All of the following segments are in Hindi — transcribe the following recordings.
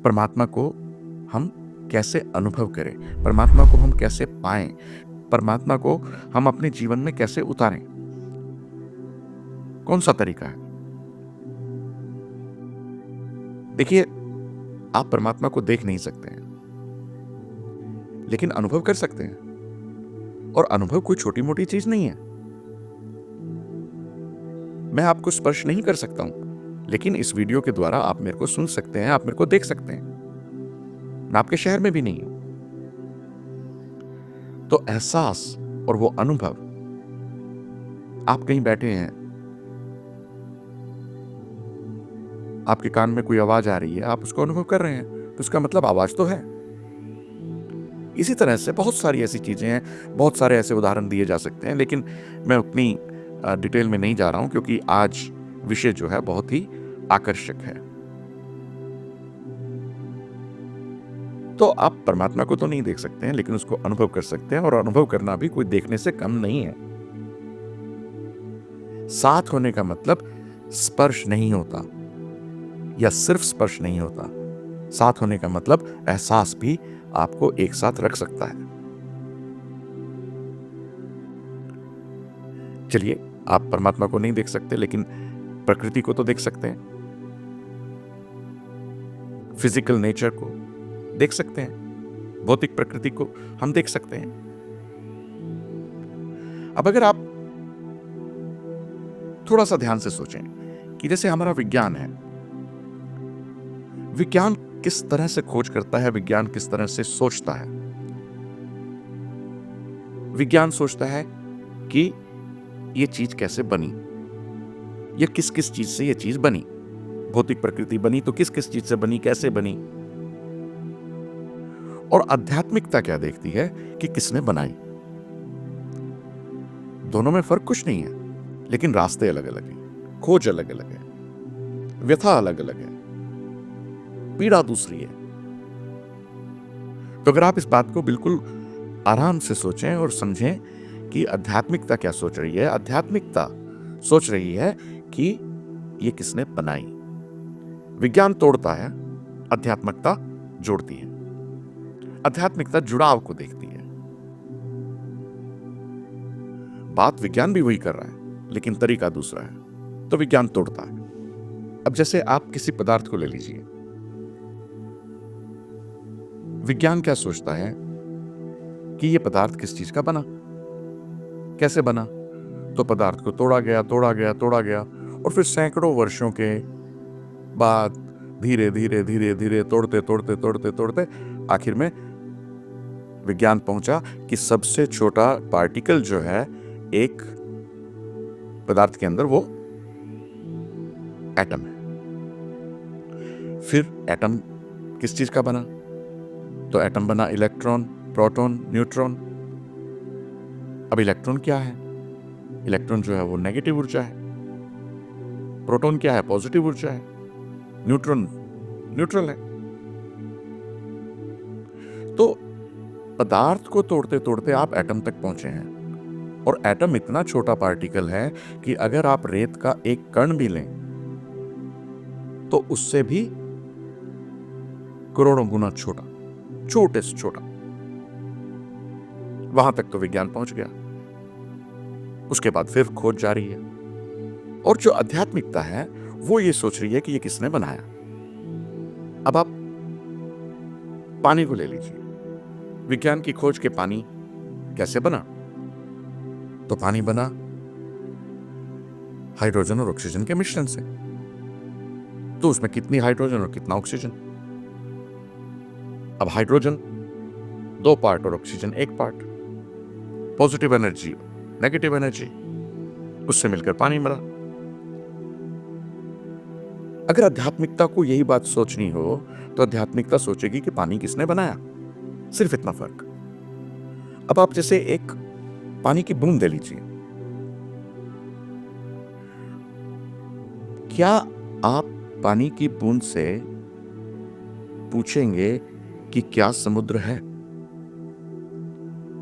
परमात्मा को हम कैसे अनुभव करें, परमात्मा को हम कैसे पाएं, परमात्मा को हम अपने जीवन में कैसे उतारें, कौन सा तरीका है? देखिए, आप परमात्मा को देख नहीं सकते हैं, लेकिन अनुभव कर सकते हैं। और अनुभव कोई छोटी मोटी चीज नहीं है। मैं आपको स्पर्श नहीं कर सकता हूं, लेकिन इस वीडियो के द्वारा आप मेरे को सुन सकते हैं, आप मेरे को देख सकते हैं। मैं आपके शहर में भी नहीं हूं। तो एहसास और वो अनुभव, आप कहीं बैठे हैं, आपके कान में कोई आवाज आ रही है, आप उसको अनुभव कर रहे हैं, तो इसका मतलब आवाज तो है। इसी तरह से बहुत सारी ऐसी चीजें हैं, बहुत सारे ऐसे उदाहरण दिए जा सकते हैं, लेकिन मैं उतनी डिटेल में नहीं जा रहा हूं, क्योंकि आज विषय जो है बहुत ही आकर्षक है। तो आप परमात्मा को तो नहीं देख सकते हैं, लेकिन उसको अनुभव कर सकते हैं, और अनुभव करना भी कोई देखने से कम नहीं है। साथ होने का मतलब स्पर्श नहीं होता, या सिर्फ स्पर्श नहीं होता। साथ होने का मतलब एहसास भी आपको एक साथ रख सकता है। चलिए, आप परमात्मा को नहीं देख सकते, लेकिन प्रकृति को तो देख सकते हैं, फिजिकल नेचर को देख सकते हैं, भौतिक प्रकृति को हम देख सकते हैं। अब अगर आप थोड़ा सा ध्यान से सोचें कि जैसे हमारा विज्ञान है, विज्ञान किस तरह से खोज करता है, विज्ञान किस तरह से सोचता है। विज्ञान सोचता है कि ये चीज कैसे बनी, या किस किस चीज से ये चीज बनी। भौतिक प्रकृति बनी तो किस किस चीज से बनी, कैसे बनी। और आध्यात्मिकता क्या देखती है कि किसने बनाई। दोनों में फर्क कुछ नहीं है, लेकिन रास्ते अलग अलग हैं, खोज अलग अलग है, व्यथा अलग अलग है, पीड़ा दूसरी है। तो अगर आप इस बात को बिल्कुल आराम से सोचें और समझें कि आध्यात्मिकता क्या सोच रही है। आध्यात्मिकता सोच रही है कि ये किसने बनाई। विज्ञान तोड़ता है, आध्यात्मिकता जोड़ती है। आध्यात्मिकता जुड़ाव को देखती है। बात विज्ञान भी वही कर रहा है, लेकिन तरीका दूसरा है, तो विज्ञान तोड़ता है। अब जैसे आप किसी पदार्थ को ले लीजिए, विज्ञान क्या सोचता है कि ये पदार्थ किस चीज का बना, कैसे बना। तो पदार्थ को तोड़ा गया, तोड़ा गया, तोड़ा गया, और फिर सैकड़ों वर्षों के बाद धीरे धीरे धीरे धीरे तोड़ते तोड़ते तोड़ते तोड़ते आखिर में विज्ञान पहुंचा कि सबसे छोटा पार्टिकल जो है एक पदार्थ के अंदर, वो एटम है। फिर एटम किस चीज का बना, तो एटम बना इलेक्ट्रॉन, प्रोटॉन, न्यूट्रॉन। अब इलेक्ट्रॉन क्या है? इलेक्ट्रॉन जो है वो नेगेटिव ऊर्जा है। प्रोटॉन क्या है? पॉजिटिव ऊर्जा है। न्यूट्रॉन न्यूट्रल है। तो पदार्थ को तोड़ते तोड़ते आप एटम तक पहुंचे हैं, और एटम इतना छोटा पार्टिकल है कि अगर आप रेत का एक कण भी लें तो उससे भी करोड़ों गुना छोटा, छोटे से छोटा। वहां तक तो विज्ञान पहुंच गया। उसके बाद फिर खोज जारी है। और जो आध्यात्मिकता है वो ये सोच रही है कि ये किसने बनाया। अब आप पानी को ले लीजिए। विज्ञान की खोज के पानी कैसे बना, तो पानी बना हाइड्रोजन और ऑक्सीजन के मिश्रण से। तो उसमें कितनी हाइड्रोजन और कितना ऑक्सीजन। अब हाइड्रोजन 2 पार्ट और oxygen 1 part. Positive energy, negative energy, उससे मिलकर पानी बना। अगर आध्यात्मिकता को यही बात सोचनी हो तो आध्यात्मिकता सोचेगी कि पानी किसने बनाया। सिर्फ इतना फर्क। अब आप जैसे एक पानी की बूंद ले लीजिए। क्या आप पानी की बूंद से पूछेंगे कि क्या समुद्र है?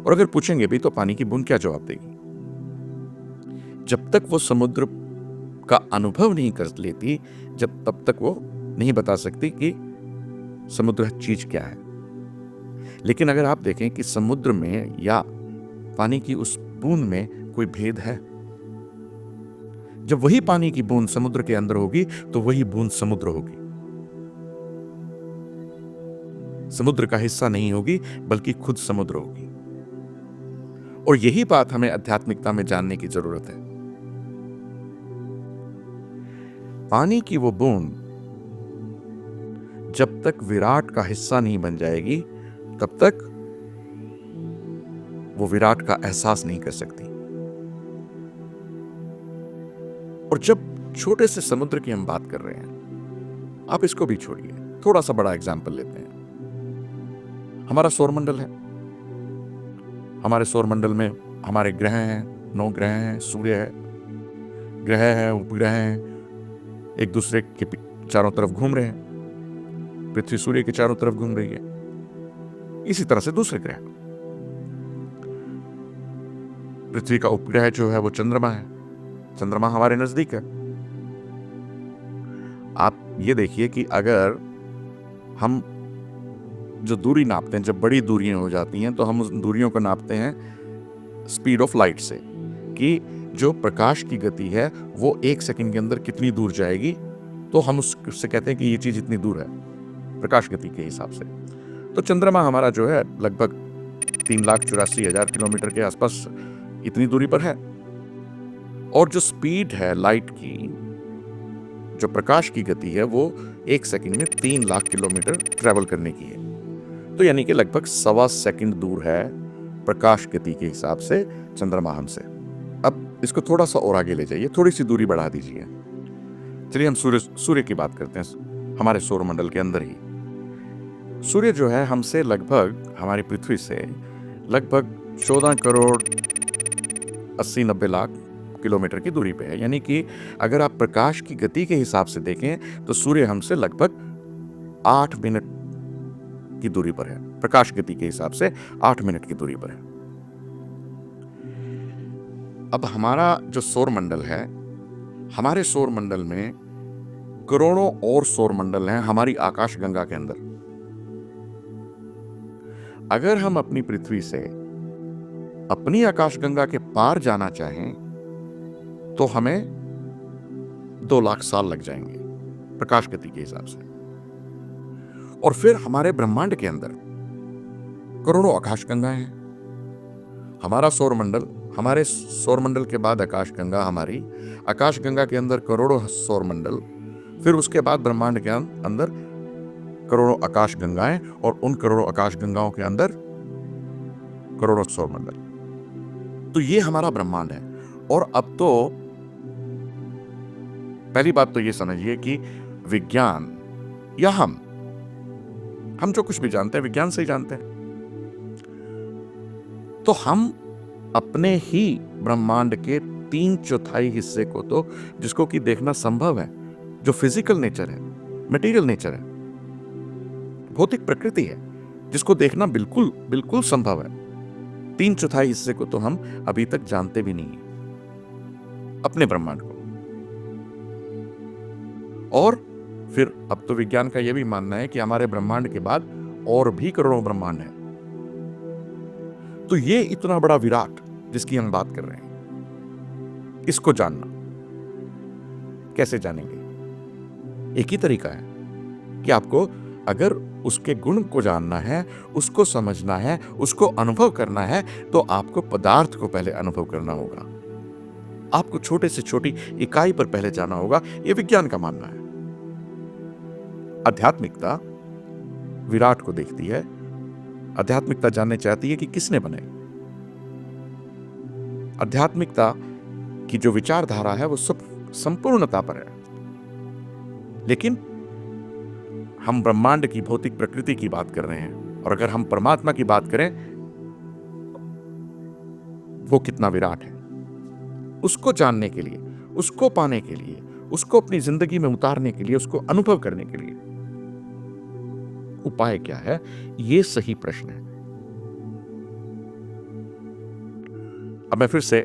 और अगर पूछेंगे भी तो पानी की बूंद क्या जवाब देगी? जब तक वो समुद्र का अनुभव नहीं कर लेती, तब तक वो नहीं बता सकती कि समुद्र चीज क्या है। लेकिन अगर आप देखें कि समुद्र में या पानी की उस बूंद में कोई भेद है, जब वही पानी की बूंद समुद्र के अंदर होगी तो वही बूंद समुद्र होगी, समुद्र का हिस्सा नहीं होगी बल्कि खुद समुद्र होगी। और यही बात हमें आध्यात्मिकता में जानने की जरूरत है। पानी की वो बूंद जब तक विराट का हिस्सा नहीं बन जाएगी तब तक वो विराट का एहसास नहीं कर सकती। और जब छोटे से समुद्र की हम बात कर रहे हैं, आप इसको भी छोड़िए, थोड़ा सा बड़ा एग्जाम्पल लेते हैं। हमारा सौरमंडल है, हमारे सौरमंडल में हमारे ग्रह हैं, 9 ग्रह हैं, सूर्य है, ग्रह है, उपग्रह हैं, एक दूसरे के चारों तरफ घूम रहे हैं। पृथ्वी सूर्य के चारों तरफ घूम रही है, इसी तरह से दूसरे ग्रह। पृथ्वी का उपग्रह जो है वो चंद्रमा है, चंद्रमा हमारे नजदीक है। आप ये देखिए कि अगर हम जो दूरी नापते हैं, जब बड़ी दूरियां हो जाती हैं तो हम उस दूरियों को नापते हैं स्पीड ऑफ लाइट से, कि जो प्रकाश की गति है वो 1 सेकंड के अंदर कितनी दूर जाएगी, तो हम उससे कहते हैं कि ये चीज इतनी दूर है प्रकाश गति के हिसाब से। तो चंद्रमा हमारा जो है लगभग 3,84,000 किलोमीटर के आसपास इतनी दूरी पर है। और जो स्पीड है लाइट की, जो प्रकाश की गति है, वो 1 सेकंड में 3 लाख किलोमीटर ट्रेवल करने की है। तो यानी कि लगभग 1.25 सेकंड दूर है प्रकाश गति के हिसाब से चंद्रमा हमसे। अब इसको थोड़ा सा और आगे ले जाइए, थोड़ी सी दूरी बढ़ा दीजिए। चलिए हम सूर्य की बात करते हैं। हमारे सौरमंडल के अंदर ही सूर्य जो है हमसे लगभग, हमारी पृथ्वी से लगभग 14 करोड़ 80-90 लाख किलोमीटर की दूरी पे है। यानी कि अगर आप प्रकाश की गति के हिसाब से देखें तो सूर्य हमसे लगभग 8 मिनट की दूरी पर है। प्रकाश गति के हिसाब से 8 मिनट की दूरी पर है। अब हमारा जो सौरमंडल है, हमारे सौरमंडल में करोड़ों और सौरमंडल हैं हमारी आकाशगंगा के अंदर। अगर हम अपनी पृथ्वी से अपनी आकाशगंगा के पार जाना चाहें तो हमें 2 लाख साल लग जाएंगे प्रकाश गति के हिसाब से। और फिर हमारे ब्रह्मांड के अंदर करोड़ों आकाशगंगाएं हैं। हमारा सौरमंडल, हमारे सौरमंडल के बाद आकाशगंगा, हमारी आकाशगंगा के अंदर करोड़ों सौरमंडल, फिर उसके बाद ब्रह्मांड के अंदर करोड़ों आकाशगंगाएं, और उन करोड़ों आकाशगंगाओं के अंदर करोड़ों सौरमंडल। तो ये हमारा ब्रह्मांड है। और अब तो पहली बात तो ये समझिए कि विज्ञान या हम जो कुछ भी जानते हैं विज्ञान से ही जानते हैं। तो हम अपने ही ब्रह्मांड के 3/4 हिस्से को, तो जिसको कि देखना संभव है, जो फिजिकल नेचर है, मटेरियल नेचर है, भौतिक प्रकृति है, जिसको देखना बिल्कुल बिल्कुल संभव है, 3/4 हिस्से को तो हम अभी तक जानते भी नहीं है अपने ब्रह्मांड को। और फिर अब तो विज्ञान का यह भी मानना है कि हमारे ब्रह्मांड के बाद और भी करोड़ों ब्रह्मांड हैं। तो ये इतना बड़ा विराट जिसकी हम बात कर रहे हैं, इसको जानना कैसे जानेंगे? एक ही तरीका है कि आपको अगर उसके गुण को जानना है, उसको समझना है, उसको अनुभव करना है, तो आपको पदार्थ को पहले अनुभव करना होगा। आपको छोटे से छोटी इकाई पर पहले जाना होगा। यह विज्ञान का मानना है। आध्यात्मिकता विराट को देखती है। आध्यात्मिकता जानने चाहती है कि किसने बनाई। आध्यात्मिकता की जो विचारधारा है वो सब संपूर्णता पर है। लेकिन हम ब्रह्मांड की भौतिक प्रकृति की बात कर रहे हैं, और अगर हम परमात्मा की बात करें, वो कितना विराट है, उसको जानने के लिए, उसको पाने के लिए, उसको अपनी जिंदगी में उतारने के लिए, उसको अनुभव करने के लिए उपाय क्या है? ये सही प्रश्न है। अब मैं फिर से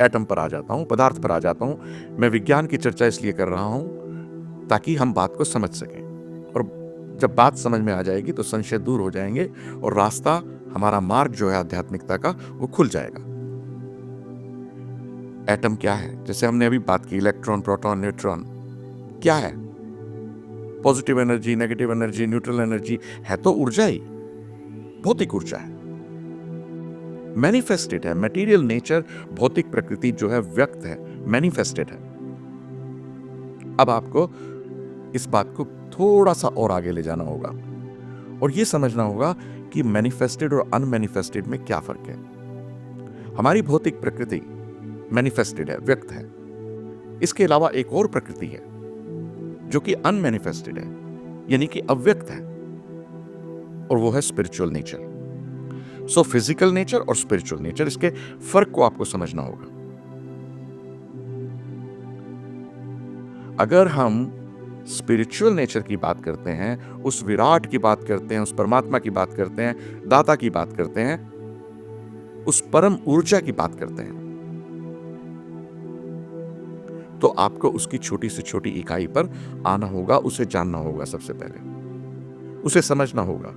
एटम पर आ जाता हूं, पदार्थ पर आ जाता हूं। मैं विज्ञान की चर्चा इसलिए कर रहा हूं ताकि हम बात को समझ सकें। और जब बात समझ में आ जाएगी तो संशय दूर हो जाएंगे और रास्ता, हमारा मार्ग जो है आध्यात्मिकता का, वो खुल जाएगा। एटम क्या है? जैसे हमने अभी बात की, इलेक्ट्रॉन, प्रोटॉन, न्यूट्रॉन क्या है? Positive energy, negative energy, neutral energy, है तो ऊर्जा ही, भौतिक ऊर्जा है, मैनिफेस्टेड है। मटेरियल नेचर, भौतिक प्रकृति जो है व्यक्त है, मैनिफेस्टेड है। अब आपको इस बात को थोड़ा सा और आगे ले जाना होगा और यह समझना होगा कि मैनिफेस्टेड और अनमैनिफेस्टेड में क्या फर्क है। हमारी भौतिक प्रकृति मैनिफेस्टेड है, व्यक्त है। इसके अलावा एक और प्रकृति है जो कि अनमैनिफेस्टेड है, यानी कि अव्यक्त है, और वो है spiritual nature. So physical nature और स्पिरिचुअल नेचर, इसके फर्क को आपको समझना होगा। अगर हम स्पिरिचुअल नेचर की बात करते हैं, उस विराट की बात करते हैं, उस परमात्मा की बात करते हैं, दाता की बात करते हैं, उस परम ऊर्जा की बात करते हैं, तो आपको उसकी छोटी से छोटी इकाई पर आना होगा, उसे जानना होगा। सबसे पहले उसे समझना होगा,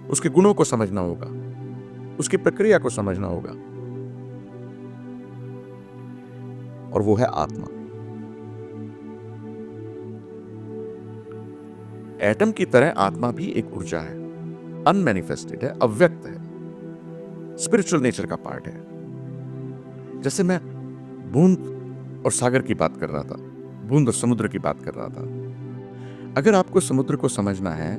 उसके गुणों को समझना होगा, उसकी प्रक्रिया को समझना होगा, और वो है आत्मा। एटम की तरह आत्मा भी एक ऊर्जा है, अनमैनिफेस्टेड है, अव्यक्त है, स्पिरिचुअल नेचर का पार्ट है। जैसे मैं बूंद और सागर की बात कर रहा था, बूंद और समुद्र की बात कर रहा था। अगर आपको समुद्र को समझना है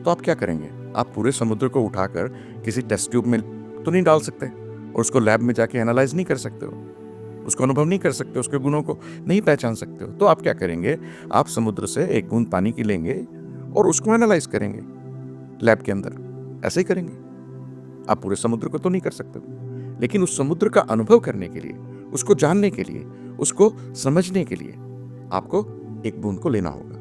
तो आप क्या करेंगे? आप पूरे समुद्र को उठाकर किसी टेस्ट ट्यूब में तो नहीं डाल सकते और उसको लैब में जाके एनालाइज नहीं कर सकते हो, उसको अनुभव नहीं कर सकते, उसके गुणों को नहीं पहचान सकते हो। तो आप क्या करेंगे? आप समुद्र से एक बूंद पानी की लेंगे और उसको एनालाइज करेंगे लैब के अंदर। ऐसे ही करेंगे। आप पूरे समुद्र को तो नहीं कर सकते, लेकिन उस समुद्र का अनुभव करने के लिए, उसको जानने के लिए, उसको समझने के लिए आपको एक बूंद को लेना होगा।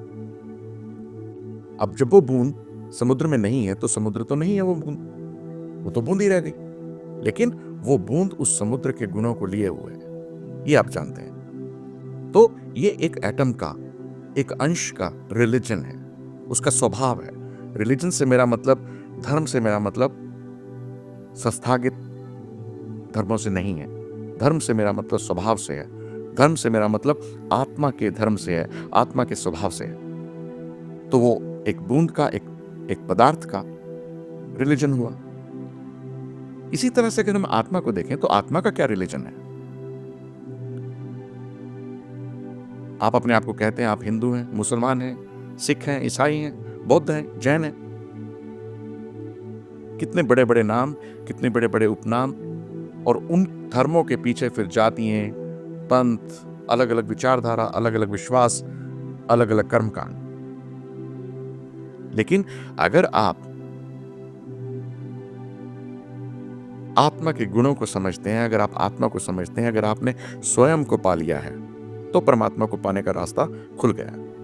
अब जब वो बूंद समुद्र में नहीं है तो समुद्र तो नहीं है, वो तो बूंद ही रह गई। लेकिन वो बूंद उस समुद्र के गुणों को लिए हुए है, ये आप जानते हैं। तो ये एक एटम का, एक अंश का रिलीजन है, उसका स्वभाव है। रिलीजन से मेरा मतलब, धर्म से मेरा मतलब संस्थागत धर्मों से नहीं है। धर्म से मेरा मतलब स्वभाव से है। धर्म से मेरा मतलब आत्मा के धर्म से है, आत्मा के स्वभाव से है। तो वो एक बूंद का, एक पदार्थ का रिलीजन हुआ। इसी तरह से अगर हम आत्मा को देखें तो आत्मा का क्या रिलीजन है? आप अपने आप को कहते हैं आप हिंदू हैं, मुसलमान हैं, सिख हैं, ईसाई हैं, बौद्ध हैं, जैन हैं। कितने बड़े बड़े नाम, कितने बड़े बड़े उपनाम, और उन धर्मों के पीछे फिर जातियां, पंथ, अलग अलग विचारधारा, अलग अलग विश्वास, अलग अलग कर्मकांड। लेकिन अगर आप आत्मा के गुणों को समझते हैं, अगर आप आत्मा को समझते हैं, अगर आपने स्वयं को पा लिया है, तो परमात्मा को पाने का रास्ता खुल गया है।